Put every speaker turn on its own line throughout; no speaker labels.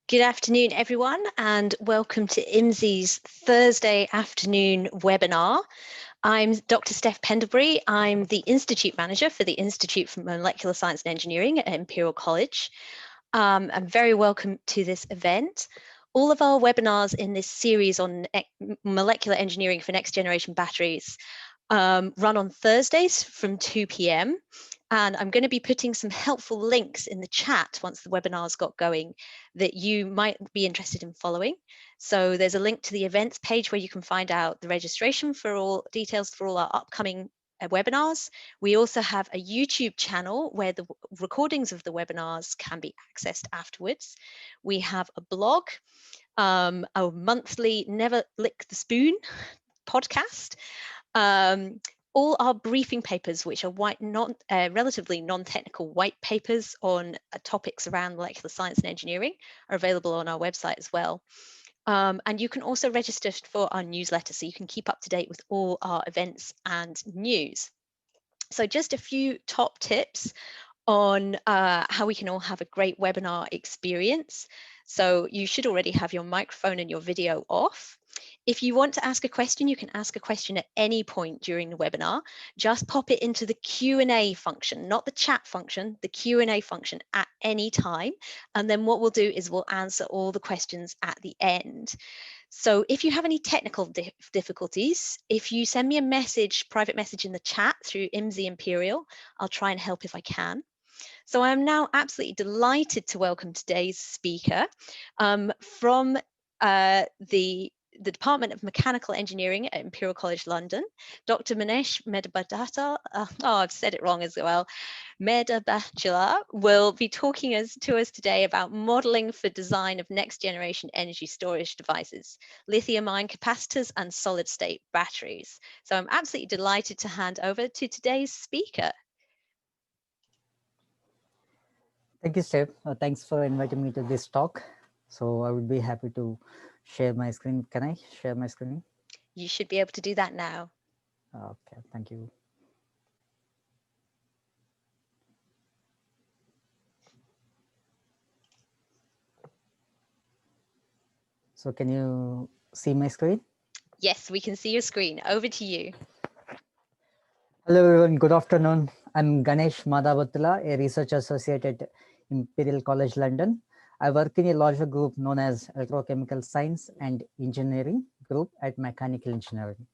Good afternoon, everyone, and welcome to IMSI's Thursday afternoon webinar. I'm Dr. Steph Pendlebury. I'm the Institute Manager for the Institute for Molecular Science and Engineering at Imperial College. I'm very welcome to this event. All of our webinars in this series on molecular engineering for next generation batteries run on Thursdays from 2 p.m. And I'm going to be putting some helpful links in the chat once the webinar's got going that you might be interested in following. So there's a link to the events page where you can find out the registration for all details for all our upcoming webinars. We also have a YouTube channel where the recordings of the webinars can be accessed afterwards. We have a blog, a monthly Never Lick the Spoon podcast. All our briefing papers, which are relatively non-technical white papers on topics around molecular science and engineering, are available on our website as well. And you can also register for our newsletter so you can keep up to date with all our events and news. So just a few top tips on how we can all have a great webinar experience. So you should already have your microphone and your video off. If you want to ask a question, you can ask a question at any point during the webinar. Just pop it into the Q&A function, not the chat function, the Q&A function at any time. And then what we'll do is we'll answer all the questions at the end. So if you have any technical difficulties, if you send me a message, private message in the chat through IMSI Imperial, I'll try and help if I can. So I'm now absolutely delighted to welcome today's speaker from the Department of Mechanical Engineering at Imperial College London, Dr. Manesh Medabhadla, I've said it wrong as well, Medabhadla will be talking to us today about modeling for design of next generation energy storage devices, lithium-ion capacitors and solid-state batteries. So I'm absolutely delighted to hand over to today's speaker.
Thank you, Steph. Thanks for inviting me to this talk. So I would be happy to share my screen. Can I share my screen?
You should be able to do that now.
Okay, thank you. So can you see my screen?
Yes, we can see your screen. Over to you.
Hello, everyone. Good afternoon. I'm Ganesh Medabhadla, a research associate at Imperial College London. I work in a larger group known as Electrochemical Science and Engineering Group at Mechanical Engineering.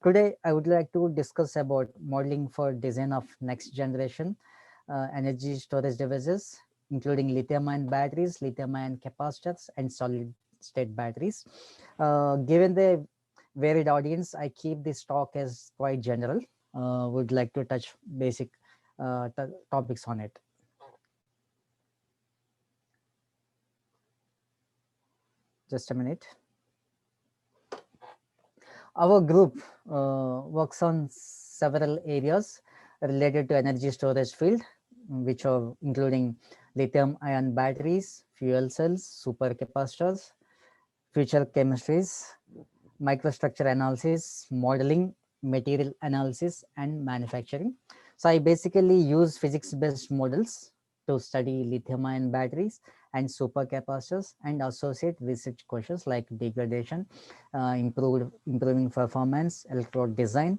Today, I would like to discuss about modeling for design of next generation energy storage devices, including lithium-ion batteries, lithium-ion capacitors, and solid-state batteries. Given the varied audience, I keep this talk as quite general. Would like to touch basic topics on it. Just a minute. Our group works on several areas related to energy storage field, which are including lithium-ion batteries, fuel cells, supercapacitors, future chemistries, microstructure analysis, modeling, material analysis, and manufacturing. So I basically use physics-based models to study lithium-ion batteries and supercapacitors and associate research questions like degradation, improving performance, electrode design,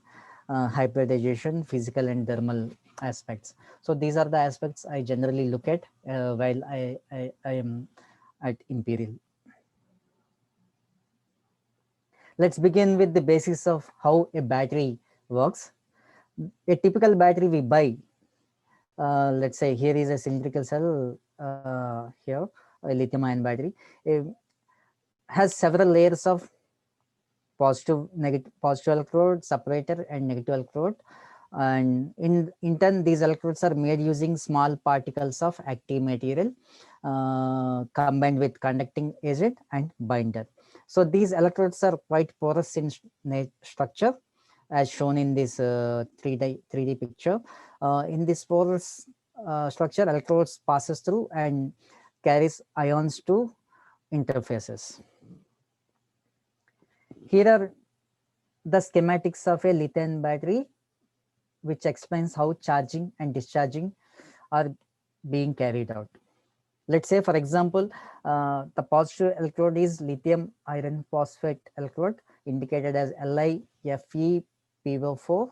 hybridization, physical and thermal aspects. So these are the aspects I generally look at while I am at Imperial. Let's begin with the basics of how a battery works. A typical battery we buy, let's say here is a cylindrical cell here, a lithium ion battery, has several layers of positive electrode, separator, and negative electrode. And in turn, these electrodes are made using small particles of active material combined with conducting agent and binder. So these electrodes are quite porous in structure, as shown in this 3D picture. In this porous structure, electrodes passes through and carries ions to interfaces. Here are the schematics of a lithium battery, which explains how charging and discharging are being carried out. Let's say, for example, the positive electrode is lithium iron phosphate electrode indicated as LiFePO4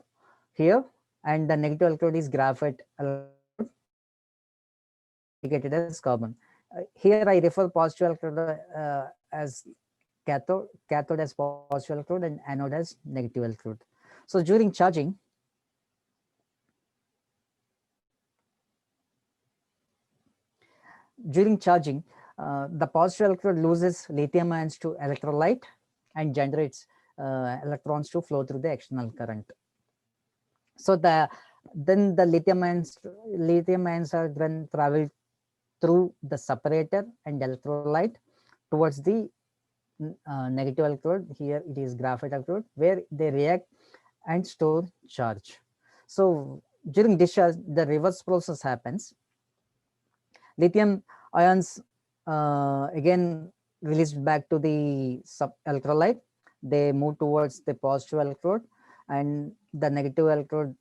here, and the negative electrode is graphite electrode indicated as carbon. Here I refer positive electrode as cathode as positive electrode and anode as negative electrode. So during charging, the positive electrode loses lithium ions to electrolyte and generates electrons to flow through the external current. So then the lithium ions are then travel through the separator and electrolyte towards the negative electrode. Here it is graphite electrode, where they react and store charge. So during discharge, the reverse process happens. Lithium ions again released back to the electrolyte. They move towards the positive electrode, and the negative electrode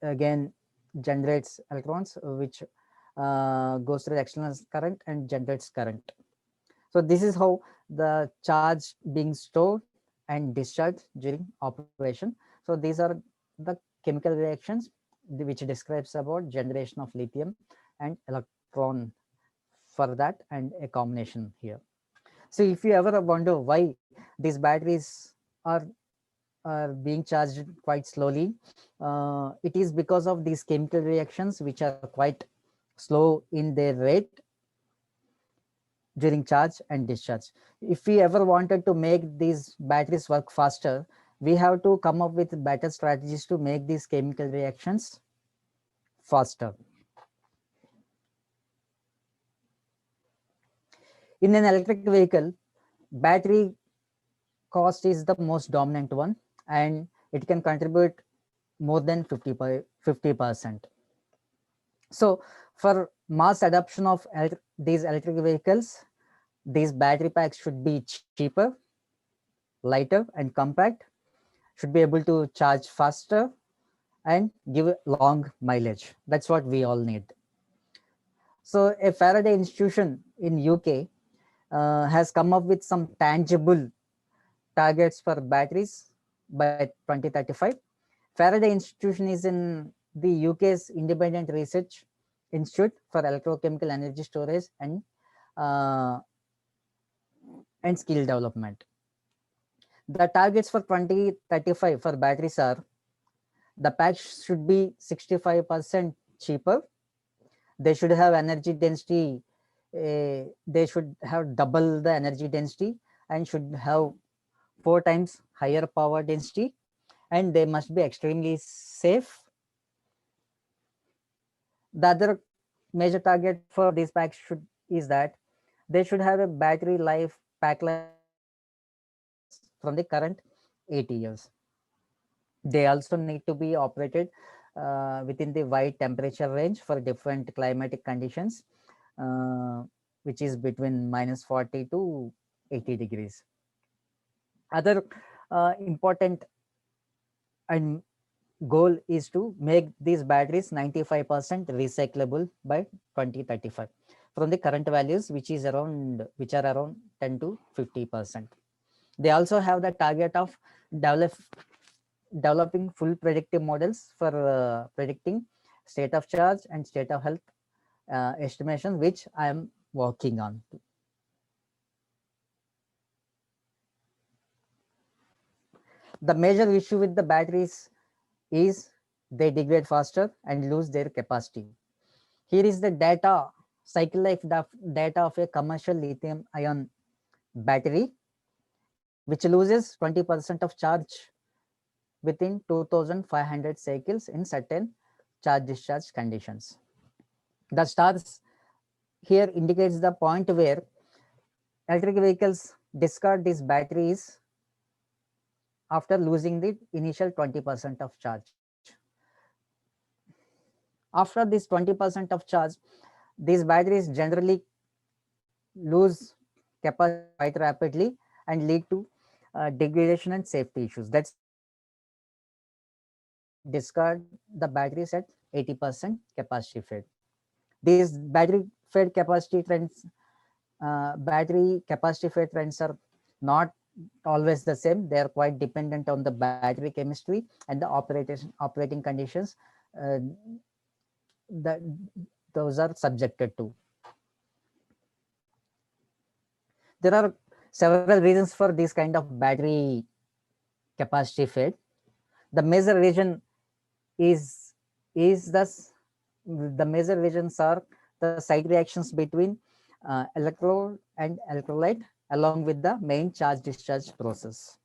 again generates electrons, which goes through the external current and generates current. So this is how the charge being stored and discharged during operation. So these are the chemical reactions which describes about generation of lithium and electron for that, and a combination here. So if you ever wonder why these batteries are being charged quite slowly, it is because of these chemical reactions which are quite slow in their rate during charge and discharge. If we ever wanted to make these batteries work faster, we have to come up with better strategies to make these chemical reactions faster. In an electric vehicle, battery cost is the most dominant one, and it can contribute more than 50%. So for mass adoption of these electric vehicles, these battery packs should be cheaper, lighter and compact, should be able to charge faster and give long mileage. That's what we all need. So a Faraday institution in UK has come up with some tangible targets for batteries by 2035. Faraday Institution is in the UK's Independent Research Institute for Electrochemical Energy Storage uh, and Skill Development. The targets for 2035 for batteries are: the packs should be 65% cheaper. They should have energy density. They should have double the energy density and should have 4 times higher power density, and they must be extremely safe. The other major target for these packs is that they should have a battery life pack life of 20 years from the current 80 years. They also need to be operated within the wide temperature range for different climatic conditions, uh, which is between -40 to 80 degrees. Other important and goal is to make these batteries 95% recyclable by 2035 from the current values, which are around 10 to 50%. They also have the target of developing full predictive models for predicting state of charge and state of health estimation, which I am working on. The major issue with the batteries is they degrade faster and lose their capacity. Here is the cycle life data of a commercial lithium ion battery, which loses 20% of charge within 2500 cycles in certain charge discharge conditions. The stars here indicates the point where electric vehicles discard these batteries after losing the initial 20% of charge. After this 20% of charge, these batteries generally lose capacity quite rapidly and lead to degradation and safety issues. That's why they discard the batteries at 80% capacity fade. These battery fed capacity trends, battery capacity fed trends are not always the same. They are quite dependent on the battery chemistry and the operating conditions uh, that those are subjected to. There are several reasons for this kind of battery capacity fed. The major reason is thus the major reasons are the side reactions between electrode and electrolyte along with the main charge discharge process.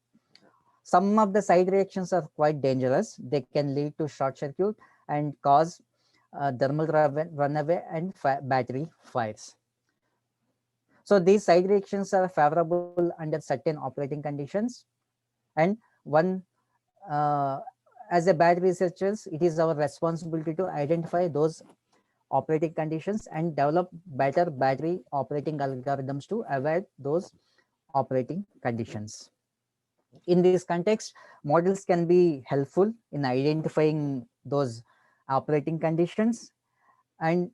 Some of the side reactions are quite dangerous. They can lead to short circuit and cause thermal runaway and battery fires. So these side reactions are favorable under certain operating conditions. And one, uh, as a battery researchers, it is our responsibility to identify those operating conditions and develop better battery operating algorithms to avoid those operating conditions. In this context, models can be helpful in identifying those operating conditions and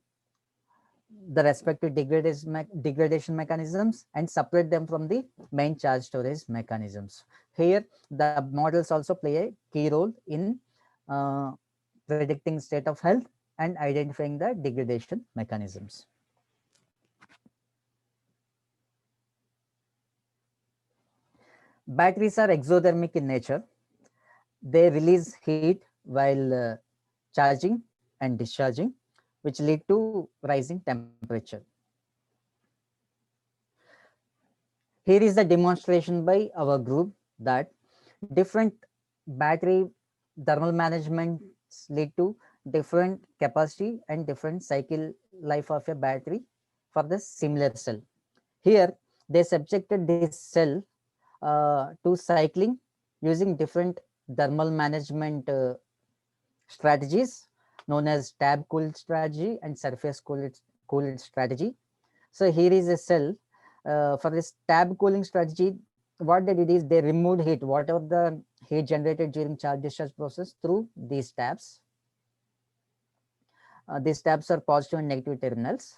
the respective degradation mechanisms and separate them from the main charge storage mechanisms. Here, the models also play a key role in uh, predicting state of health and identifying the degradation mechanisms. Batteries are exothermic in nature. They release heat while charging and discharging, which lead to rising temperature. Here is the demonstration by our group that different battery thermal management lead to different capacity and different cycle life of a battery for the similar cell. Here, they subjected this cell to cycling using different thermal management strategies known as tab cooled strategy and surface cooled strategy. So here is a cell for this tab cooling strategy. What they did is they removed heat, whatever the heat generated during charge discharge process through these tabs. These tabs are positive and negative terminals.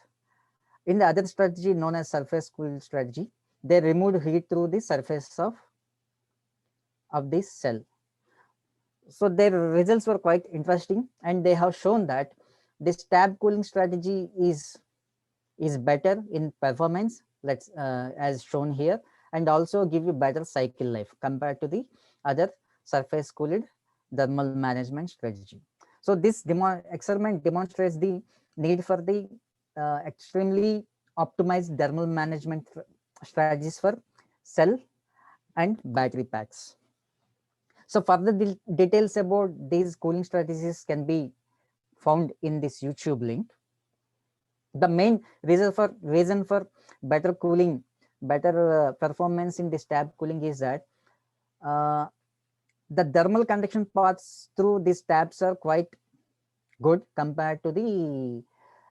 In the other strategy known as surface cooled strategy, they removed heat through the surface of this cell. So their results were quite interesting, and they have shown that this tab cooling strategy is better in performance, let's as shown here, and also give you better cycle life compared to the other surface cooled thermal management strategy. So this experiment demonstrates the need for the extremely optimized thermal management strategies for cell and battery packs. So further details about these cooling strategies can be found in this YouTube link. The main reason for better cooling, better performance in this tab cooling is that uh, the thermal conduction paths through these tabs are quite good compared to the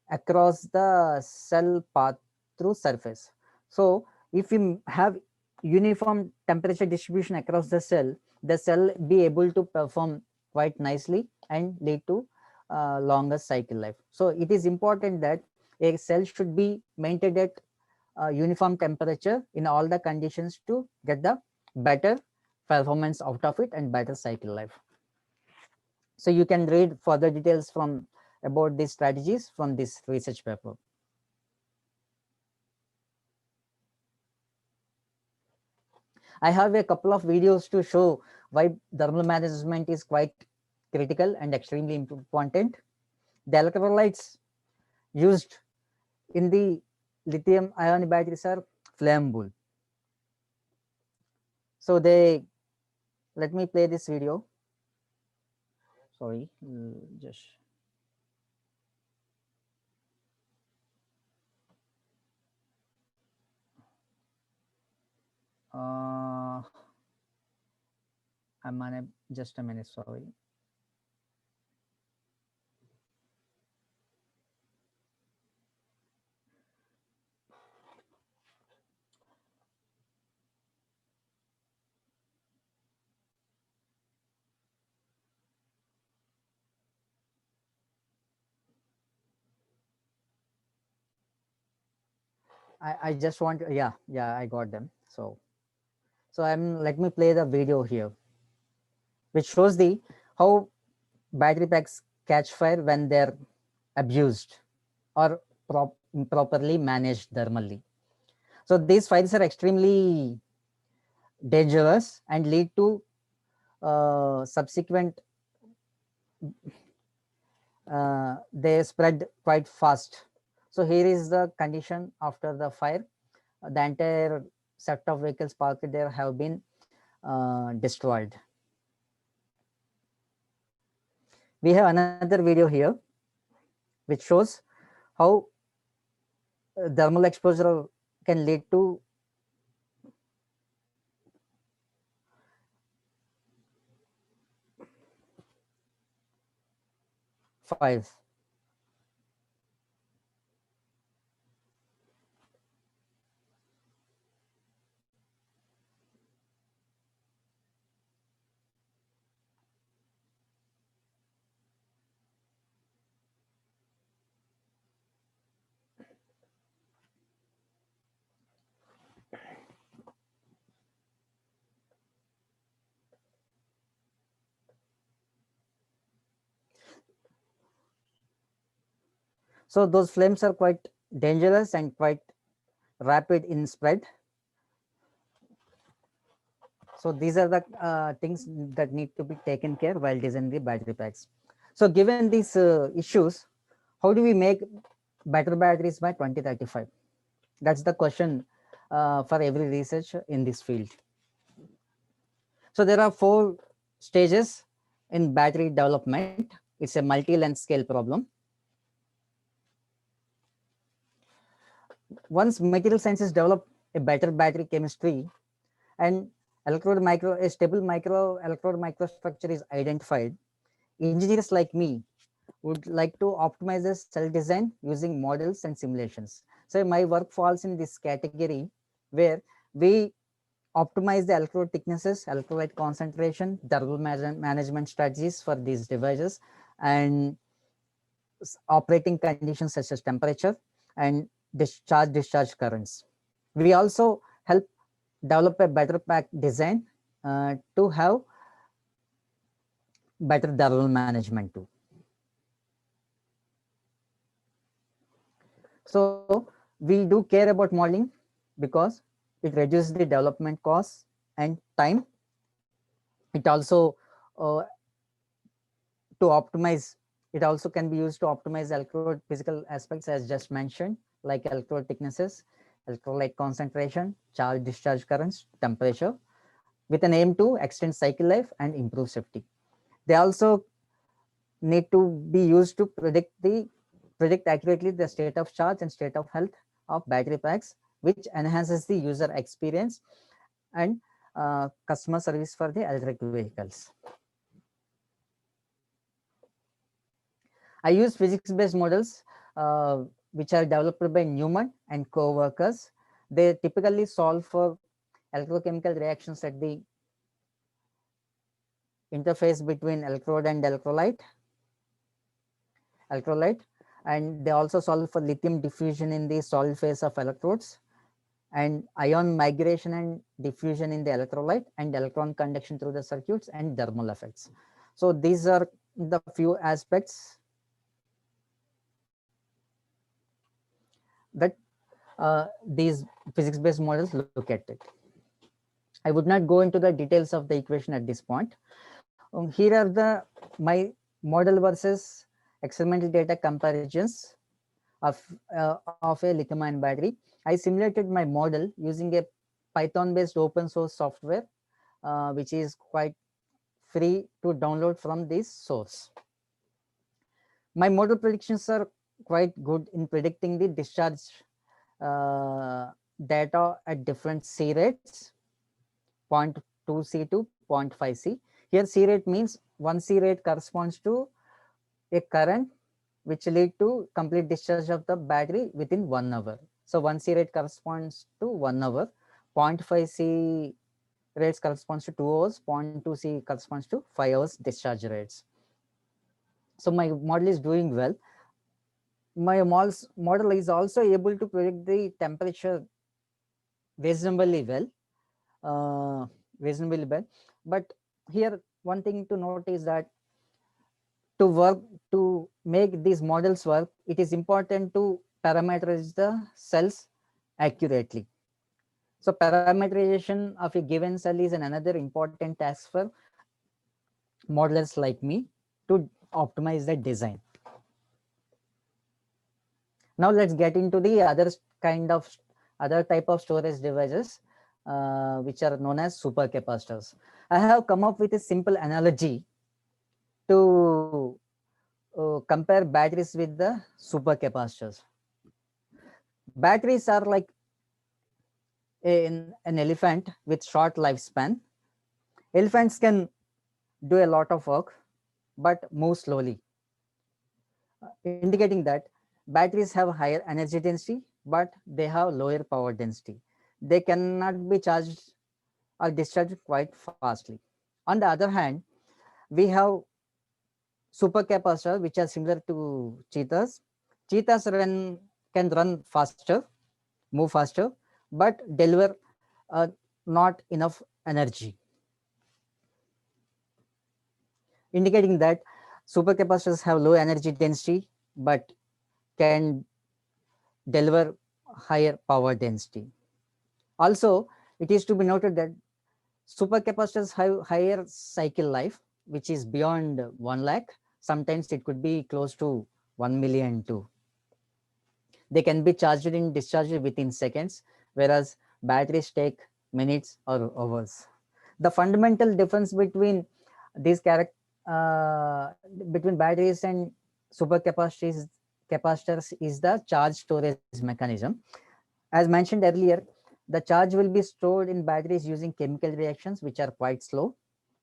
across the cell path through surface. So if you have uniform temperature distribution across the cell be able to perform quite nicely and lead to longer cycle life. So it is important that a cell should be maintained at uniform temperature in all the conditions to get the better performance out of it and better cycle life. So you can read further details from about these strategies from this research paper. I have a couple of videos to show why thermal management is quite critical and extremely important. The electrolytes used in the lithium ion batteries are flammable. So let me play this video. Sorry, just I'm on just a minute, sorry. I just want, yeah, I got them. So let me play the video here, which shows the how battery packs catch fire when they're abused or improperly managed thermally. So these fires are extremely dangerous and lead to subsequent, they spread quite fast. So here is the condition after the fire. The entire set of vehicles parked there have been destroyed. We have another video here which shows how thermal exposure can lead to fires. So those flames are quite dangerous and quite rapid in spread. So these are the things that need to be taken care while designing the battery packs. So given these issues, how do we make better batteries by 2035? That's the question for every research in this field. So there are 4 stages in battery development. It's a multi-length scale problem. Once material sciences develop a better battery chemistry and a stable micro electrode microstructure is identified, engineers like me would like to optimize the cell design using models and simulations. So my work falls in this category where we optimize the electrode thicknesses, electrolyte concentration, thermal management strategies for these devices, and operating conditions such as temperature and discharge currents. We also help develop a better pack design to have better thermal management too. So we do care about modeling because it reduces the development costs and time. It also to optimize, it also can be used to optimize electrode physical aspects as just mentioned, like electrode thicknesses, electrolyte concentration, charge discharge currents, temperature, with an aim to extend cycle life and improve safety. They also need to be used to predict accurately the state of charge and state of health of battery packs, which enhances the user experience and customer service for the electric vehicles. I use physics-based models which are developed by Newman and co-workers. They typically solve for electrochemical reactions at the interface between electrode and electrolyte, and they also solve for lithium diffusion in the solid phase of electrodes, and ion migration and diffusion in the electrolyte, and electron conduction through the circuits, and thermal effects. So these are the few aspects that these physics-based models look at it. I would not go into the details of the equation at this point. Here are my model versus experimental data comparisons of a lithium-ion battery. I simulated my model using a Python-based open source software, which is quite free to download from this source. My model predictions are quite good in predicting the discharge data at different C rates, 0.2 C to 0.5 C. Here C rate means 1 C rate corresponds to a current which lead to complete discharge of the battery within 1 hour. So 1 C rate corresponds to 1 hour, 0.5 C rates corresponds to 2 hours, 0.2 C corresponds to 5 hours discharge rates. So my model is doing well. my model is also able to predict the temperature reasonably well, uh, reasonably well. But here one thing to note is that to work, to make these models work, it is important to parameterize the cells accurately. So parameterization of a given cell is another important task for modelers like me to optimize the design. Now let's get into the other type of storage devices, which are known as supercapacitors. I have come up with a simple analogy to compare batteries with the supercapacitors. Batteries are like an elephant with short lifespan. Elephants can do a lot of work, but move slowly, indicating that batteries have higher energy density, but they have lower power density. They cannot be charged or discharged quite fastly. On the other hand, we have supercapacitors, which are similar to cheetahs. Cheetahs can run faster, move faster, but deliver not enough energy, indicating that supercapacitors have low energy density but can deliver higher power density. Also, it is to be noted that supercapacitors have higher cycle life, which is beyond 1 lakh. Sometimes it could be close to 1 million too. They can be charged and discharged within seconds, whereas batteries take minutes or hours. The fundamental difference these between batteries and capacitors is the charge storage mechanism. As mentioned earlier, the charge will be stored in batteries using chemical reactions which are quite slow,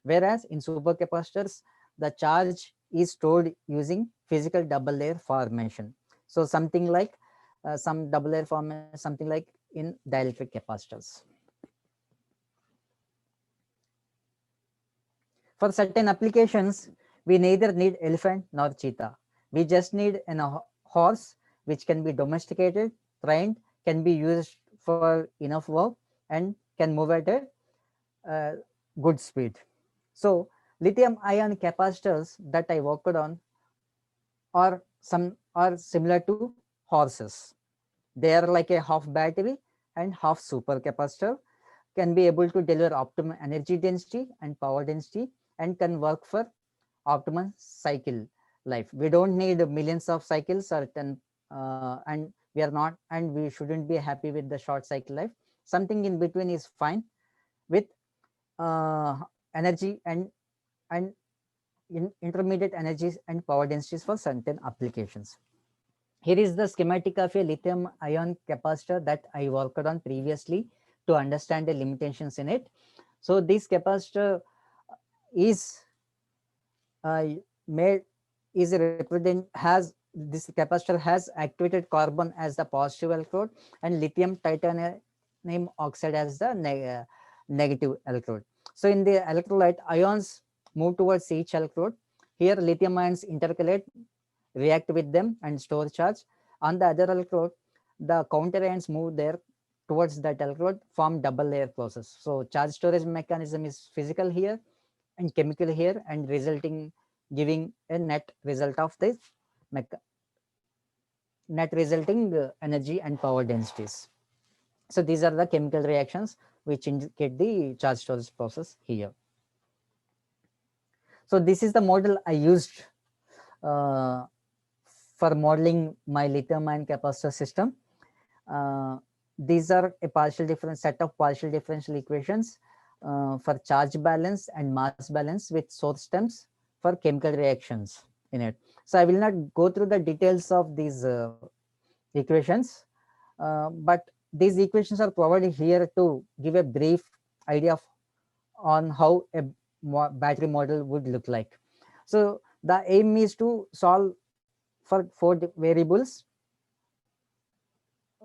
whereas in supercapacitors the charge is stored using physical double layer formation. So something like some double layer formation, something like in dielectric capacitors. For certain applications, we neither need elephant nor cheetah. We just need a horse which can be domesticated, trained, can be used for enough work, and can move at a uh, good speed. So lithium ion capacitors that I worked on are similar to horses. They are like a half battery and half supercapacitor, can be able to deliver optimum energy density and power density, and can work for optimum cycle life. We don't need millions of cycles and we are not, and we shouldn't be happy with the short cycle life. Something in between is fine with uh, energy and intermediate energies and power densities for certain applications. Here is the schematic of a lithium ion capacitor that I worked on previously to understand the limitations in it. So this capacitor is uh, made is a represent has this capacitor has activated carbon as the positive electrode and lithium titanium oxide as the negative electrode. So in the electrolyte, ions move towards each electrode. Here lithium ions intercalate, react with them and store charge. On the other electrode, the counter ions move there towards that electrode, form double layer process. So charge storage mechanism is physical here and chemical here, and giving a net result of this net resulting energy and power densities. So these are the chemical reactions which indicate the charge storage process here. So this is the model I used uh, for modeling my lithium ion capacitor system. Uh, these are a set of partial differential equations for charge balance and mass balance with source terms for chemical reactions in it. So I will not go through the details of these equations, but these equations are provided here to give a brief idea on how a battery model would look like. So the aim is to solve for four variables.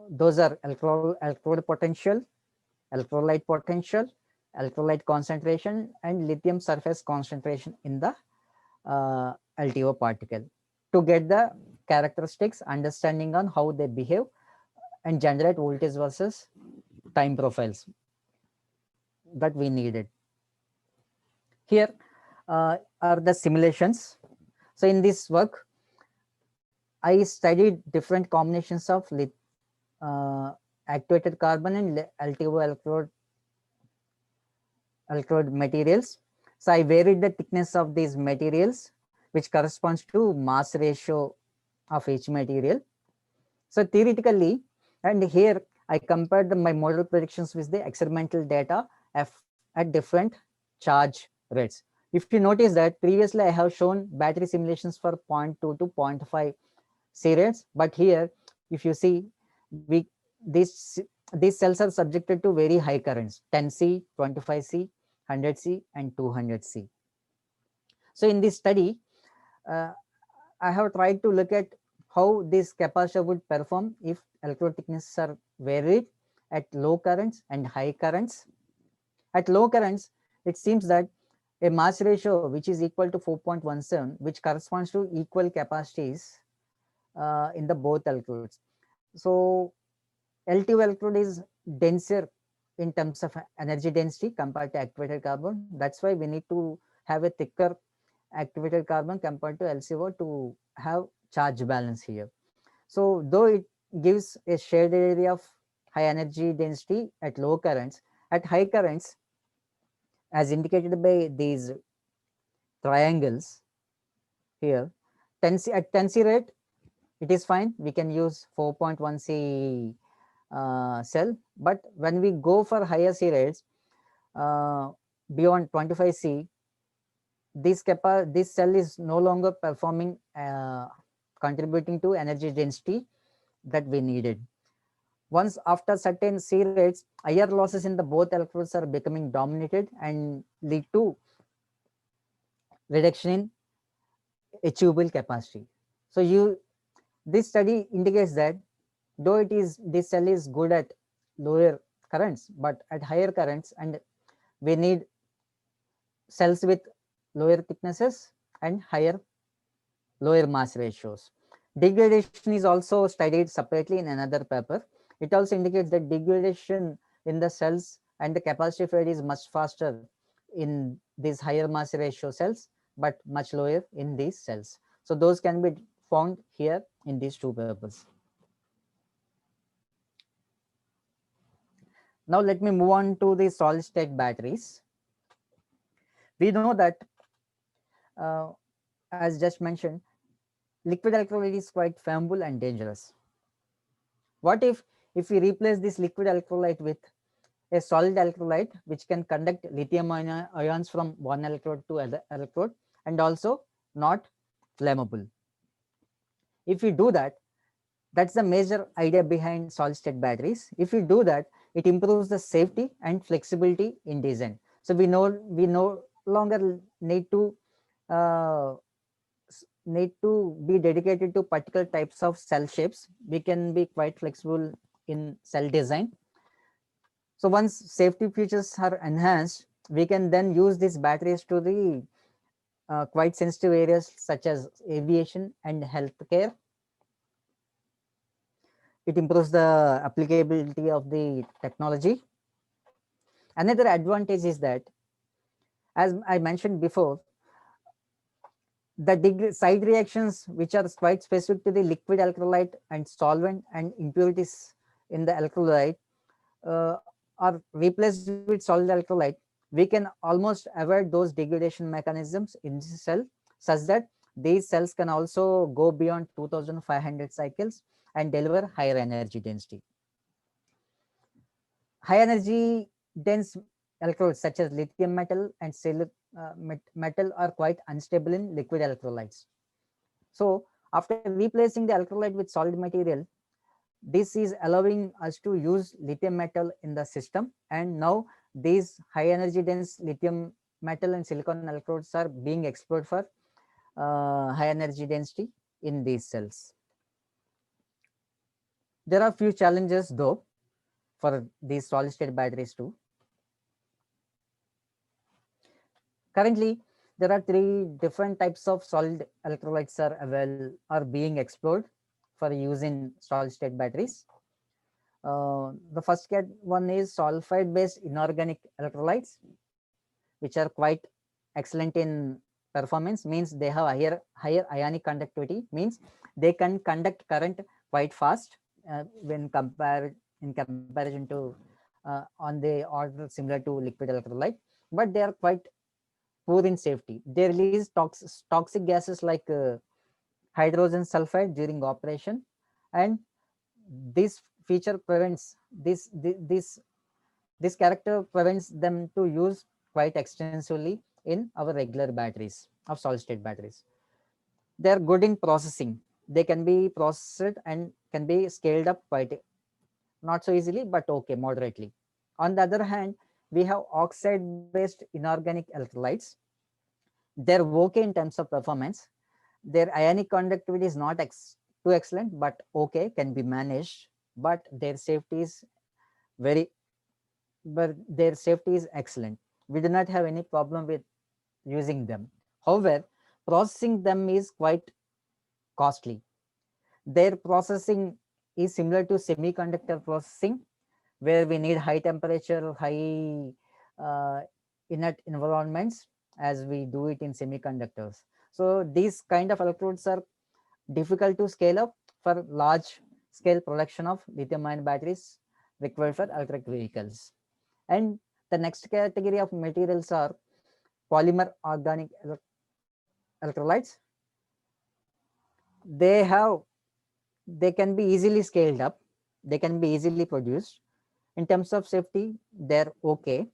Those are electrode potential, electrolyte potential, electrolyte concentration, and lithium surface concentration in the LTO particle. To get the characteristics, understanding on how they behave, and generate voltage versus time profiles that we needed. Here are the simulations. So in this work, I studied different combinations of activated carbon and LTO electrode materials. So I varied the thickness of these materials, which corresponds to mass ratio of each material. So theoretically, and here I compared my model predictions with the experimental data at different charge rates. If you notice that previously I have shown battery simulations for 0.2 to 0.5 C rates, but here if you see, these cells are subjected to very high currents, 10C, 25C, 100C and 200C. So in this study, I have tried to look at how this capacitor would perform if electrode thicknesses are varied at low currents and high currents. At low currents, it seems that a mass ratio which is equal to 4.17, which corresponds to equal capacities in the both electrodes. So LTO electrode is denser in terms of energy density compared to activated carbon. That's why we need to have a thicker activated carbon compared to LCO to have charge balance here. So though it gives a shaded area of high energy density at low currents, at high currents, as indicated by these triangles here, 10C at 10C rate, it is fine. We can use 4.1C cell, but when we go for higher C rates, beyond 25C, this cell is no longer performing, contributing to energy density that we needed. Once after certain C rates, IR losses in the both electrodes are becoming dominated and lead to reduction in achievable capacity. So this study indicates that though this cell is good at lower currents, but at higher currents, and we need cells with lower thicknesses and lower mass ratios. Degradation is also studied separately in another paper. It also indicates that degradation in the cells and the capacitive fade is much faster in these higher mass ratio cells, but much lower in these cells. So those can be found here in these two papers. Now let me move on to the solid state batteries. We know that, as just mentioned, liquid electrolyte is quite flammable and dangerous. What if we replace this liquid electrolyte with a solid electrolyte which can conduct lithium ions from one electrode to other electrode and also not flammable? If we do that, that's the major idea behind solid state batteries. If we do that, it improves the safety and flexibility in design. So we no longer need to be dedicated to particular types of cell shapes. We can be quite flexible in cell design. So once safety features are enhanced, we can then use these batteries to the quite sensitive areas such as aviation and healthcare. It improves the applicability of the technology. Another advantage is that, as I mentioned before, the side reactions which are quite specific to the liquid electrolyte and solvent and impurities in the electrolyte are replaced with solid electrolyte. We can almost avoid those degradation mechanisms in the cell, such that these cells can also go beyond 2500 cycles and deliver higher energy density. High energy dense electrodes such as lithium metal and metal are quite unstable in liquid electrolytes. So after replacing the electrolyte with solid material, this is allowing us to use lithium metal in the system, and now these high energy dense lithium metal and silicon electrodes are being explored for high energy density in these cells. There are few challenges though for these solid state batteries too. Currently, There are three different types of solid electrolytes are being explored for use in solid state batteries. The first one is sulfide based inorganic electrolytes, which are quite excellent in performance, means they have higher ionic conductivity, means they can conduct current quite fast when compared in comparison to on the order similar to liquid electrolyte, but they are quite poor in safety. They release toxic gases like hydrogen sulfide during operation, and this feature prevents this character prevents them to use quite extensively in our regular batteries of solid state batteries. They are good in processing. They can be processed and can be scaled up quite not so easily, but okay, moderately. On the other hand, we have oxide based inorganic electrolytes. They're okay in terms of performance. Their ionic conductivity is not too excellent, but okay, can be managed. But their safety is very, but their safety is excellent. We do not have any problem with using them. However, processing them is quite costly. Their processing is similar to semiconductor processing, where we need high temperature, high uh, inert environments as we do it in semiconductors. So these kind of electrodes are difficult to scale up for large scale production of lithium ion batteries required for electric vehicles. And the next category of materials are polymer organic electrolytes. They have they can be easily scaled up, they can be easily produced. In terms of safety, they're okay,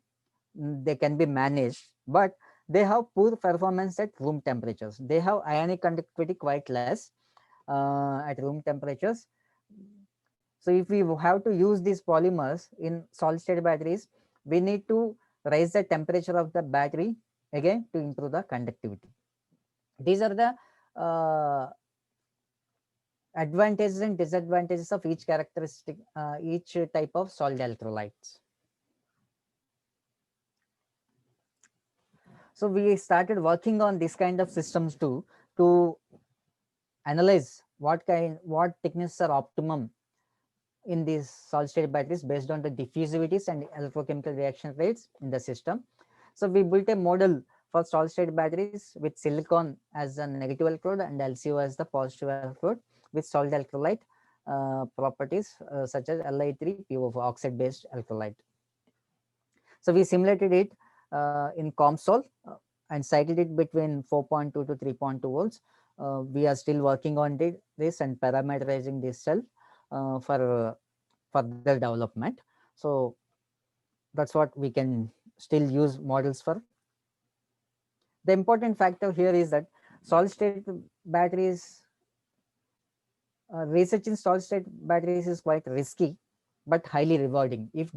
they can be managed, but they have poor performance at room temperatures. They have ionic conductivity quite less at room temperatures. So if we have to use these polymers in solid state batteries, we need to raise the temperature of the battery again to improve the conductivity. These are the advantages and disadvantages of each characteristic, each type of solid electrolytes. So we started working on this kind of systems too, to analyze what techniques are optimum in these solid state batteries based on the diffusivities and electrochemical reaction rates in the system. So we built a model for solid state batteries with silicon as a negative electrode and LCO as the positive electrode with solid electrolyte properties such as Li3PO oxide based electrolyte. So we simulated it in COMSOL and cited it between 4.2 to 3.2 volts. We are still working on this and parameterizing this cell for further development. So that's what we can still use models for. The important factor here is that solid state batteries, research in solid state batteries is quite risky, but highly rewarding. If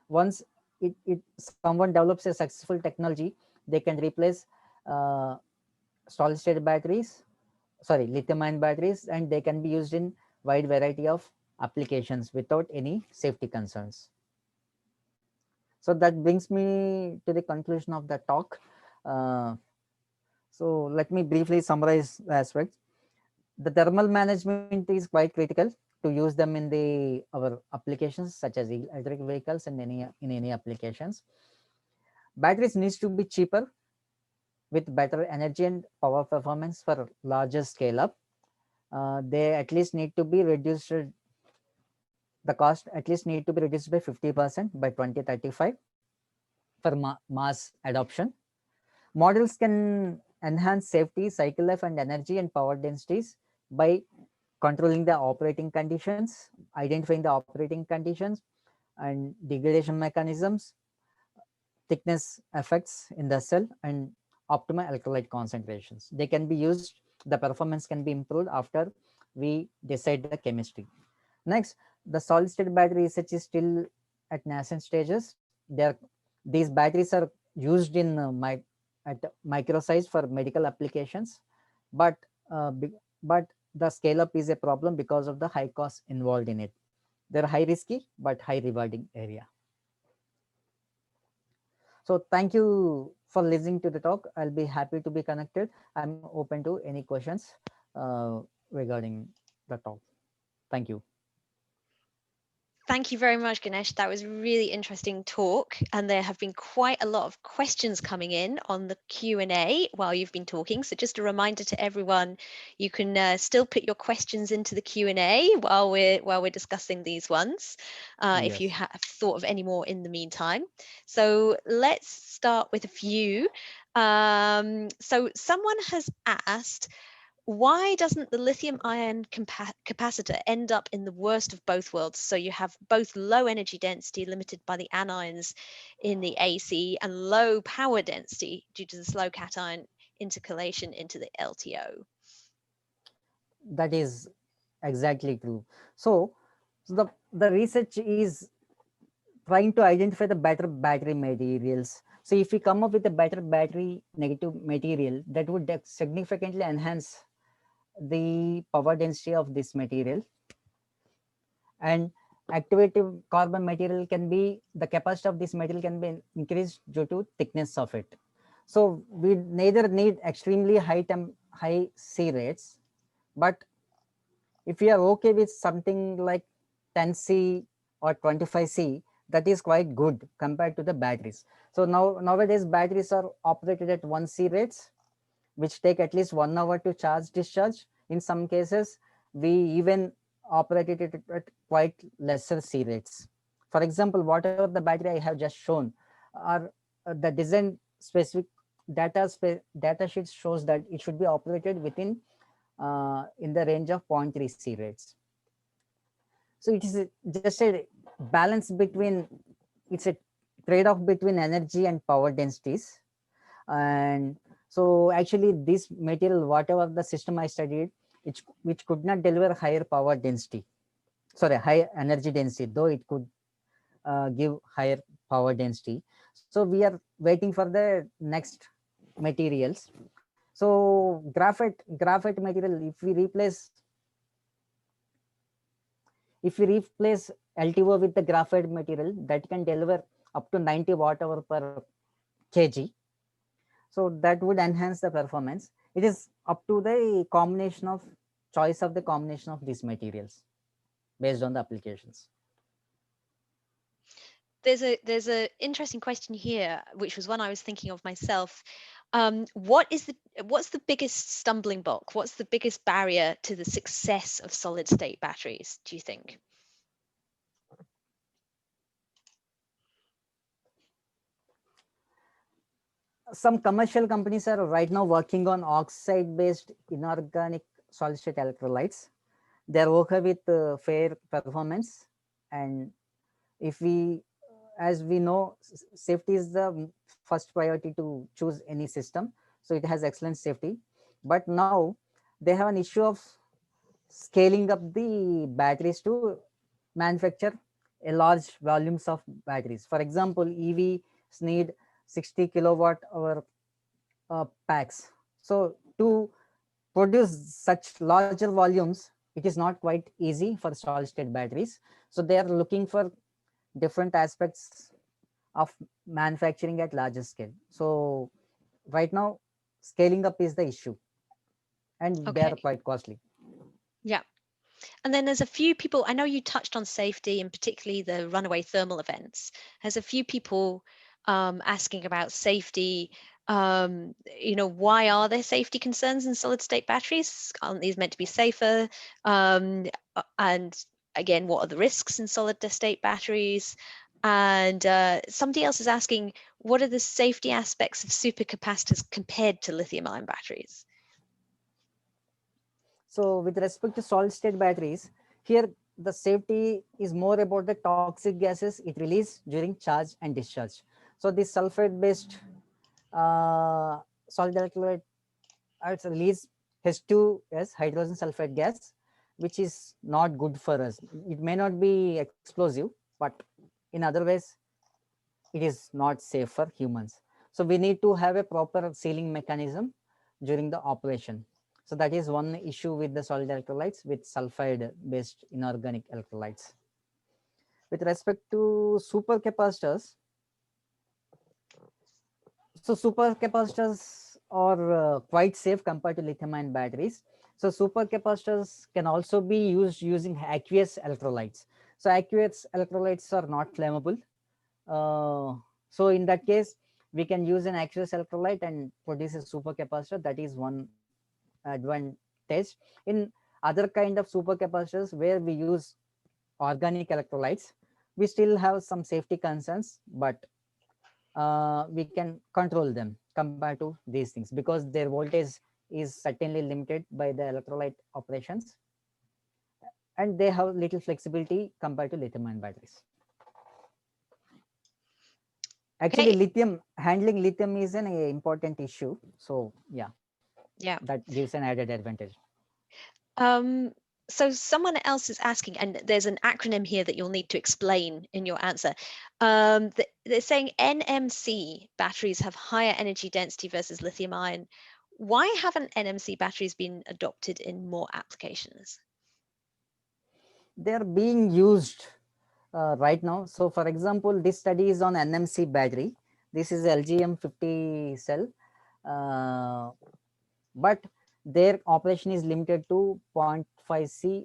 once someone develops a successful technology, they can replace uh, solid state batteries, sorry, lithium ion batteries, and they can be used in wide variety of applications without any safety concerns. So that brings me to the conclusion of the talk. So let me briefly summarize the aspects. The thermal management is quite critical to use them in our applications such as electric vehicles and any applications. Batteries needs to be cheaper with better energy and power performance for larger scale up. They at least need to be reduced, the cost at least need to be reduced by 50% by 2035 for mass adoption. Models can enhance safety, cycle life, and energy and power densities by controlling the operating conditions, identifying the operating conditions and degradation mechanisms, thickness effects in the cell, and optimal electrolyte concentrations. They can be used, the performance can be improved after we decide the chemistry. Next, the solid state battery research is still at nascent stages. These batteries are used in at micro size for medical applications, but but the scale up is a problem because of the high cost involved in it. They're high risky but high rewarding area. So thank you for listening to the talk. I'll be happy to be connected. I'm open to any questions regarding the talk. Thank you.
Thank you very much, Ganesh. That was a really interesting talk, and there have been quite a lot of questions coming in on the Q&A while you've been talking. So just a reminder to everyone, you can still put your questions into the Q&A while we're discussing these ones, if you have thought of any more in the meantime. So let's start with a few. So someone has asked, why doesn't the lithium ion capacitor end up in the worst of both worlds? So you have both low energy density limited by the anions in the AC and low power density due to the slow cation intercalation into the LTO.
That is exactly true. So the research is trying to identify the better battery materials. So if we come up with a better battery negative material, that would significantly enhance the power density of this material. And activative carbon material can be, the capacity of this material can be increased due to thickness of it. So we neither need extremely high C rates, but if you are okay with something like 10C or 25C, that is quite good compared to the batteries. So nowadays batteries are operated at 1C rates, which take at least 1 hour to charge discharge. In some cases, we even operated it at quite lesser C rates. For example, whatever the battery I have just shown are the design specific data sheet shows that it should be operated within in the range of 0.3 C rates. So it is just a balance between, it's a trade-off between energy and power densities. And so actually this material, whatever the system I studied, which could not deliver higher power density, sorry, higher energy density, though it could give higher power density. So we are waiting for the next materials. So graphite material, if we replace LTO with the graphite material, that can deliver up to 90 watt hour per kg. So that would enhance the performance. It is up to the choice of the combination of these materials based on the applications.
There's a interesting question here, which was one I was thinking of myself. What's the biggest stumbling block? What's the biggest barrier to the success of solid state batteries, do you think?
Some commercial companies are right now working on oxide based inorganic solid state electrolytes. They're okay with fair performance, and if we, as we know, safety is the first priority to choose any system, so it has excellent safety. But now they have an issue of scaling up the batteries to manufacture a large volumes of batteries. For example, EVs need 60 kilowatt hour packs. So to produce such larger volumes, it is not quite easy for solid state batteries. So they are looking for different aspects of manufacturing at larger scale. So right now, scaling up is the issue, and they
Okay.
are quite costly.
Yeah. And then there's a few people, I know you touched on safety and particularly the runaway thermal events. There's a few people asking about safety. Why are there safety concerns in solid state batteries? Aren't these meant to be safer? And again, what are the risks in solid state batteries? And somebody else is asking, what are the safety aspects of supercapacitors compared to lithium ion batteries?
So with respect to solid state batteries, here the safety is more about the toxic gases it releases during charge and discharge. So this sulfide based solid electrolyte release H2S, hydrogen sulfide gas, which is not good for us. It may not be explosive, but in other ways, it is not safe for humans. So we need to have a proper sealing mechanism during the operation. So that is one issue with the solid electrolytes with sulfide based inorganic electrolytes. With respect to supercapacitors, So supercapacitors are quite safe compared to lithium-ion batteries. So supercapacitors can also be used using aqueous electrolytes. So aqueous electrolytes are not flammable. So in that case, we can use an aqueous electrolyte and produce a supercapacitor. That is one advantage. In other kind of supercapacitors where we use organic electrolytes, we still have some safety concerns, but we can control them compared to these things because their voltage is certainly limited by the electrolyte operations, and they have little flexibility compared to lithium-ion batteries. Actually,
Okay.
handling lithium is an important issue. So yeah,
Yeah.
that gives an added advantage.
So someone else is asking, and there's an acronym here that you'll need to explain in your answer. They're saying NMC batteries have higher energy density versus lithium ion. Why haven't NMC batteries been adopted in more applications?
They are being used right now. So for example, this study is on NMC battery. This is LGM50 cell, but their operation is limited to 0.5C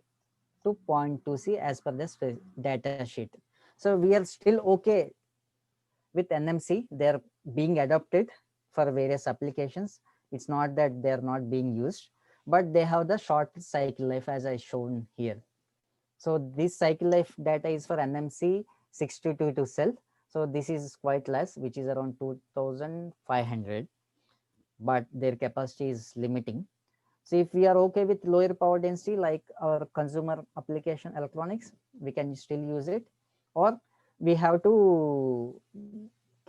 to 0.2C as per the data sheet. So we are still okay with NMC. They're being adopted for various applications. It's not that they're not being used, but they have the short cycle life as I shown here. So this cycle life data is for NMC 622 cell. So this is quite less, which is around 2500, but their capacity is limiting. So if we are okay with lower power density like our consumer application electronics, we can still use it, or we have to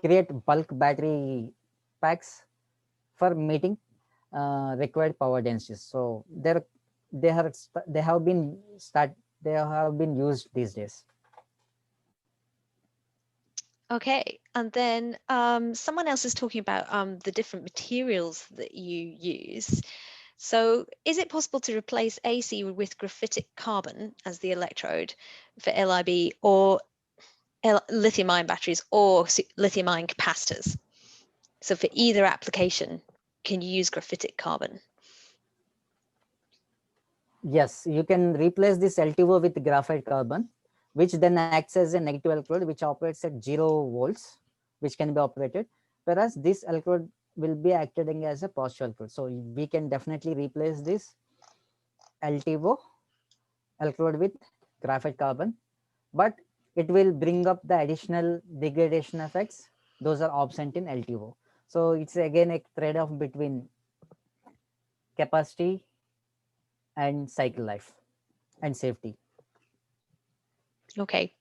create bulk battery packs for meeting required power densities. So they have been used these days.
Okay, and then someone else is talking about the different materials that you use. So is it possible to replace AC with graphitic carbon as the electrode for LIB or lithium-ion batteries or lithium-ion capacitors? So for either application, can you use graphitic carbon?
Yes, you can replace this LTO with graphite carbon, which then acts as a negative electrode, which operates at 0 volts, which can be operated. Whereas this electrode will be acting as a positive electrode. So we can definitely replace this LTO electrode with graphite carbon, but it will bring up the additional degradation effects. Those are absent in LTO. So it's again a trade-off between capacity and cycle life and safety.
Okay.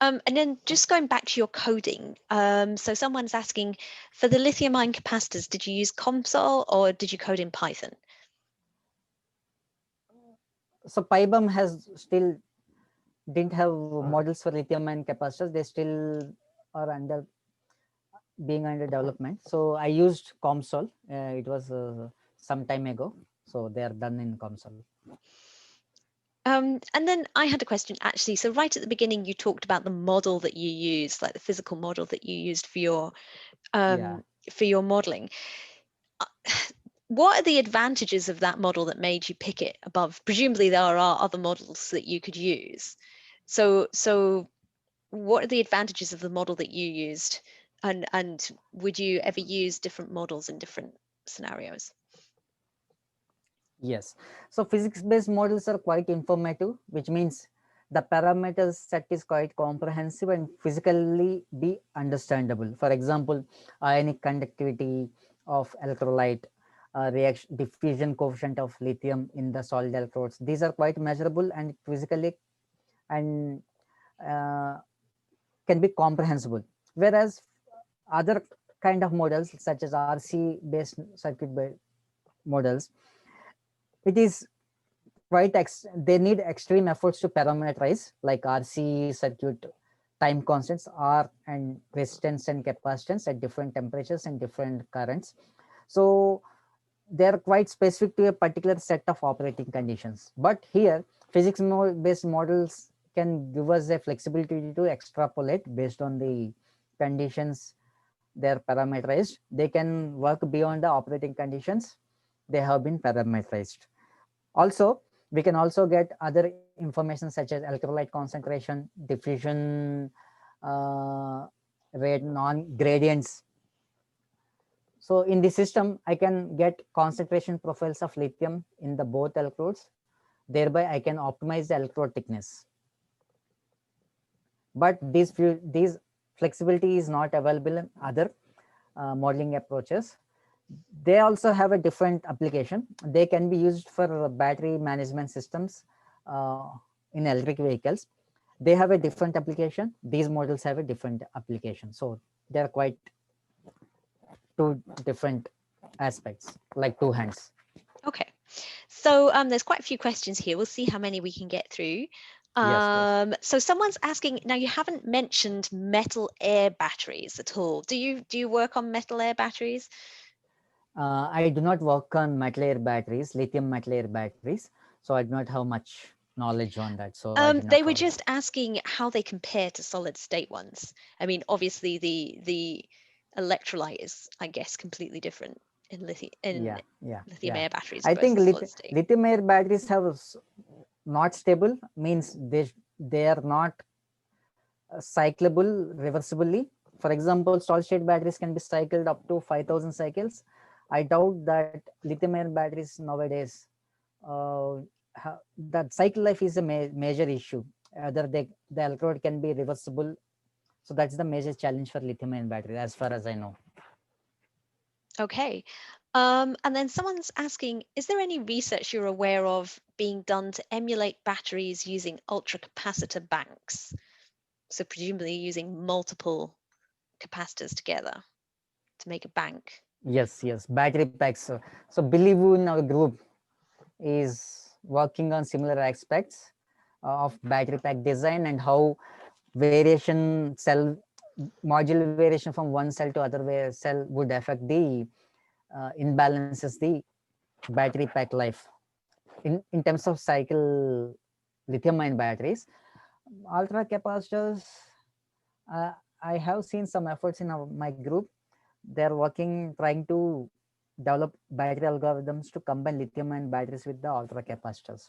And then just going back to your coding, so someone's asking, for the lithium-ion capacitors, did you use COMSOL or did you code in Python?
So PyBum has still didn't have models for lithium ion capacitors. They still are being under development. So I used COMSOL. It was some time ago. So they are done in COMSOL.
And then I had a question actually. So right at the beginning, you talked about the model that you used, like the physical model that you used for your modeling. What are the advantages of that model that made you pick it above? Presumably there are other models that you could use. So what are the advantages of the model that you used? And would you ever use different models in different scenarios?
Yes. So physics-based models are quite informative, which means the parameters set is quite comprehensive and physically be understandable. For example, ionic conductivity of electrolyte, reaction diffusion coefficient of lithium in the solid electrodes. These are quite measurable and physically and can be comprehensible. Whereas other kind of models such as RC based circuit models, it is quite they need extreme efforts to parameterize, like RC circuit time constants R and resistance and capacitance at different temperatures and different currents. So they are quite specific to a particular set of operating conditions. But here physics based models can give us a flexibility to extrapolate based on the conditions they are parameterized. They can work beyond the operating conditions. They have been parameterized. Also, we can also get other information such as electrolyte concentration, diffusion rate, non-gradients. So in the system, I can get concentration profiles of lithium in the both electrodes. Thereby, I can optimize the electrode thickness. But these flexibility is not available in other modeling approaches. They also have a different application. They can be used for battery management systems in electric vehicles. They have a different application. These models have a different application. So they are quite two different aspects, like two hands.
Okay, so there's quite a few questions here. We'll see how many we can get through.
Yes.
So someone's asking, now you haven't mentioned metal air batteries at all. Do you work on metal air batteries?
I do not work on metal air batteries, lithium metal air batteries. So I do not have much knowledge on that. So I did not
They were
cover that.
just asking how they compare to solid state ones. I mean, obviously the electrolyte is, I guess, completely different in lithium air batteries
I think
versus solid state.
lithium air batteries have not stable, means they are not cyclable reversibly. For example, solid state batteries can be cycled up to 5,000 cycles. I doubt that lithium air batteries nowadays, uh, that cycle life is a major issue. Either the electrode can be reversible. So that's the major challenge for lithium ion battery, as far as I know.
Okay. And then someone's asking, is there any research you're aware of being done to emulate batteries using ultracapacitor banks? So presumably using multiple capacitors together to make a bank.
Yes, battery packs. So Bilivu in our group is working on similar aspects of battery pack design and how variation cell module variation from one cell to other cell would affect the imbalances the battery pack life. In terms of cycle lithium ion batteries, ultra capacitors, uh, I have seen some efforts in my group. They're working, trying to develop battery algorithms to combine lithium ion batteries with the ultra capacitors.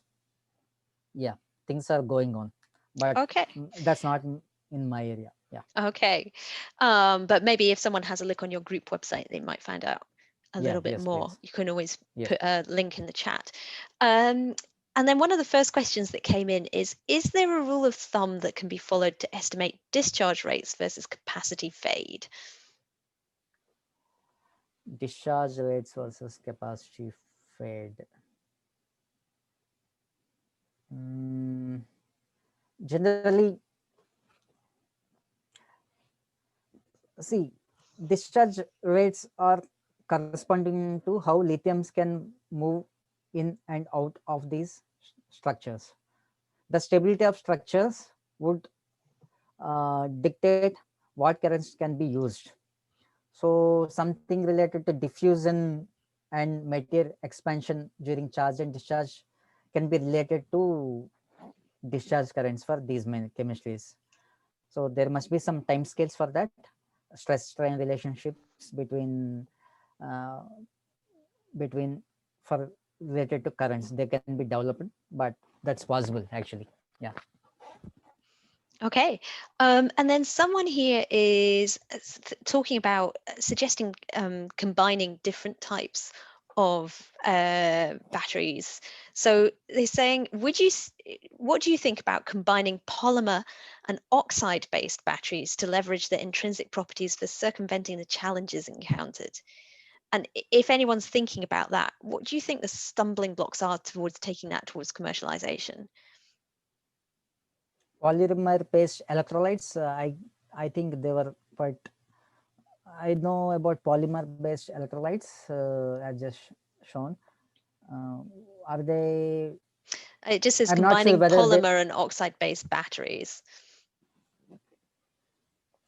Yeah, things are going on, but
Okay.
that's not in my area. Yeah.
Okay. But maybe if someone has a look on your group website, they might find out a little bit more.
Please.
You can always
Yes.
put a link in the chat. And then one of the first questions that came in is there a rule of thumb that can be followed to estimate discharge rates versus capacity fade?
Discharge rates versus capacity fade. Generally, see, discharge rates are corresponding to how lithiums can move in and out of these structures. The stability of structures would dictate what currents can be used. So something related to diffusion and material expansion during charge and discharge can be related to discharge currents for these chemistries. So there must be some time scales for that, stress strain relationships uh, between for related to currents. They can be developed, but that's possible actually. Yeah.
Okay. And then someone here is talking about suggesting combining different types of batteries. So they're saying, what do you think about combining polymer and oxide-based batteries to leverage their intrinsic properties for circumventing the challenges encountered? And if anyone's thinking about that, what do you think the stumbling blocks are towards taking that towards commercialization?
Polymer based electrolytes, I think they were quite, I know about polymer based electrolytes, as just shown. Are they,
It just says
I'm not sure
combining
whether they,
polymer and oxide-based batteries.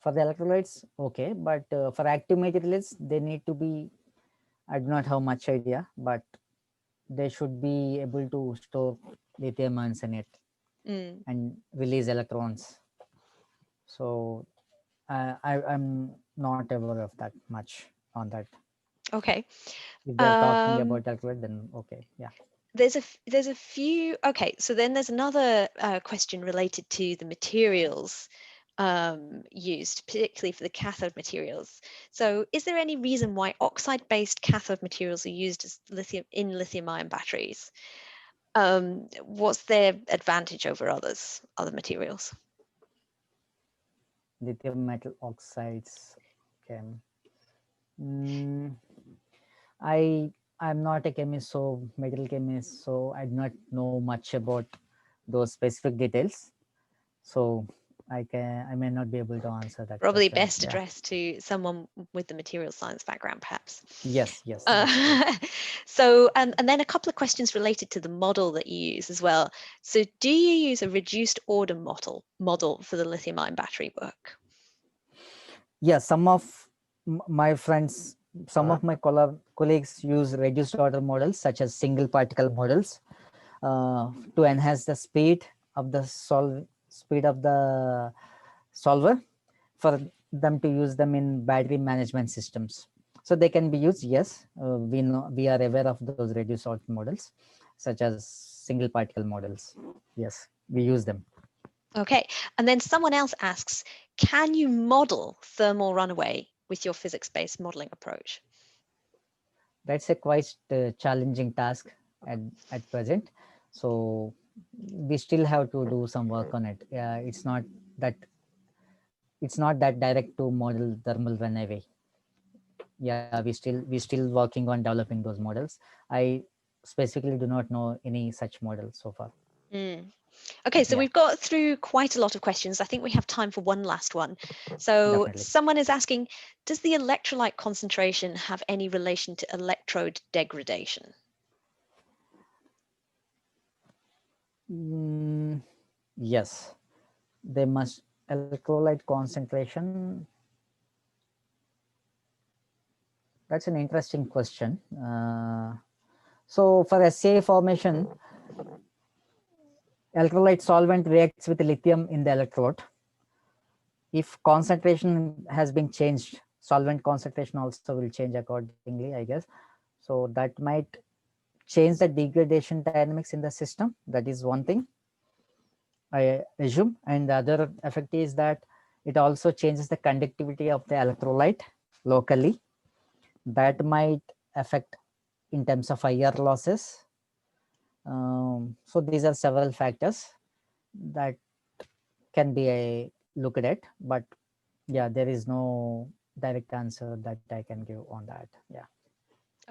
for the electrolytes, okay, but for active materials, they need to be, I do not have much idea, but they should be able to store lithium ions in it and release electrons. So I'm not aware of that much on that.
Okay.
If they're talking about electrolyte, then okay, yeah.
There's a few. Okay, so then there's another question related to the materials used, particularly for the cathode materials. So is there any reason why oxide-based cathode materials are used as lithium-ion batteries? What's their advantage over other materials?
Lithium metal oxides. Okay. Mm, I'm not a chemist, so metal chemist, so I do not know much about those specific details. So I may not be able to answer that
Probably
question.
best
Yeah.
addressed to someone with the material science background, perhaps.
Yes, that's true.
So, and then a couple of questions related to the model that you use as well. So do you use a reduced order model for the lithium-ion battery work?
Yeah, some of my friends, some of my colleagues use reduced order models such as single particle models to enhance the speed of the solver for them to use them in battery management systems. So they can be used. Yes, we are aware of those reduced order models, such as single particle models. Yes, we use them.
Okay, and then someone else asks, can you model thermal runaway with your physics-based modeling approach?
That's a quite challenging task at present. So we still have to do some work on it. That it's not that direct to model thermal runaway. Yeah, we still working on developing those models. I specifically do not know any such model so far.
Okay, so
Yeah,
we've got through quite a lot of questions. I think we have time for one last one. So
definitely.
someone is asking, does the electrolyte concentration have any relation to electrode degradation?
Yes, they must electrolyte concentration. That's an interesting question. So for SA formation, electrolyte solvent reacts with lithium in the electrode. If concentration has been changed, solvent concentration also will change accordingly, I guess. So that might change the degradation dynamics in the system. That is one thing I assume. And the other effect is that it also changes the conductivity of the electrolyte locally. That might affect in terms of IR losses. So these are several factors that can be looked at, but yeah, there is no direct answer that I can give on that. Yeah.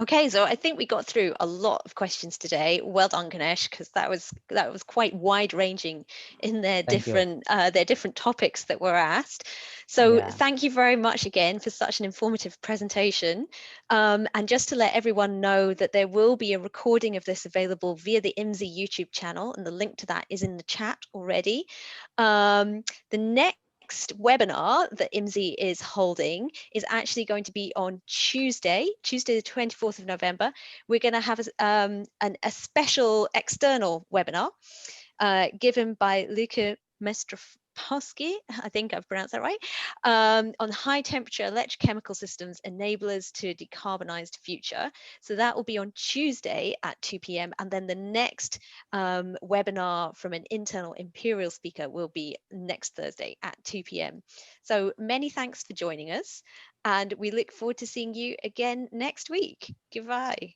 Okay, so I think we got through a lot of questions today. Well done, Ganesh, because that was quite wide ranging in their
Thank you.
different topics that were asked. So
Yeah.
thank you very much again for such an informative presentation. And just to let everyone know that there will be a recording of this available via the IMSI YouTube channel, and the link to that is in the chat already. The next webinar that IMSI is holding is actually going to be on Tuesday the 24th of November. We're going to have a special external webinar given by Luka Mestropowski, I think I've pronounced that right, on high temperature electrochemical systems enablers to a decarbonized future. So that will be on Tuesday at 2 p.m. And then the next webinar from an internal Imperial speaker will be next Thursday at 2 p.m. So many thanks for joining us. And we look forward to seeing you again next week. Goodbye.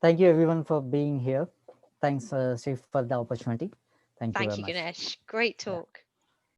Thank you everyone for being here. Thanks, Steve, for the opportunity. Thank you very
Thank you,
much.
Ganesh. Great
Yeah.
talk.